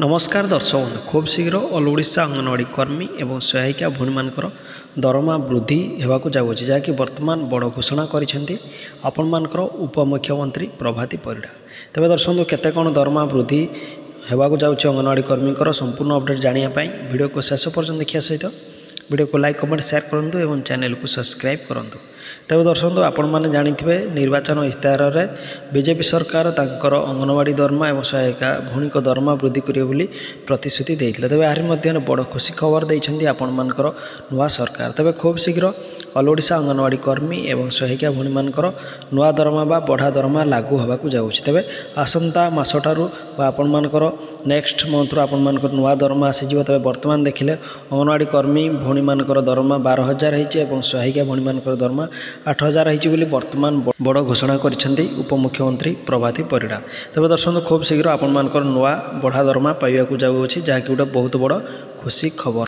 नमस्कार दर्शक बंधु खूब शीघ्र ऑल ओडिशा अंगनवाड़ी कर्मी एवं सहायिका भूणी मानकर दरमा वृद्धि होगाक जाऊँगी जहाँकि वर्तमान बड़ घोषणा करिसेंती आपण मानकर उपमुख्यमंत्री प्रभाती परिड़ा। तेज दर्शक बंधु केते कौन दरमा वृद्धि होगाक जाऊँगी अंगनवाड़ी कर्मी संपूर्ण अपडेट जानापी वीडियो को शेष पर्यटन देखा सहित वीडियो को लाइक कमेंट शेयर करूँ और चैनल को सब्सक्राइब करूँ। तेज दर्शक बंधु आपण मैंने जानिथिबे निर्वाचन इस्ताहार रे बीजेपी सरकार तांकर अंगनवाड़ी दरमा और सहायिका भूणी को दरमा वृद्धि करिवे बोली प्रतिश्रुति देइथिले। तेज यार मध्य बड़ खुशी खबर देइछन्ती आपण मानकर नुआ सरकार। तेज खूब शीघ्र ऑल ओडिशा अंगनवाड़ी कर्मी एवं सहायिका भूणी मानकर नुआ दरमा बा बढ़ा दरमा लागू होगाक जाऊँगी। तेज आसंता मासठारू बा आपण मानकर नेक्स्ट मंथ आपण मानकर नुआ दरमा आसीजिवो। तेज वर्तमान देखिले अंगनवाड़ी कर्मी भूणी मानकर दरमा 12,000 होइछि और सहायिका भूणी मानकर दरमा 8,000 होइछि बोली वर्तमान बड़ घोषणा करिसेंती उपमुख्यमंत्री प्रभाती परिड़ा। तेज दर्शक खूब शीघ्र आपण मानकर नुआ बढ़ा दरमा पाइबाकू जाऊँगी जहाँकि गोटे बहुत बड़ खुशी खबर।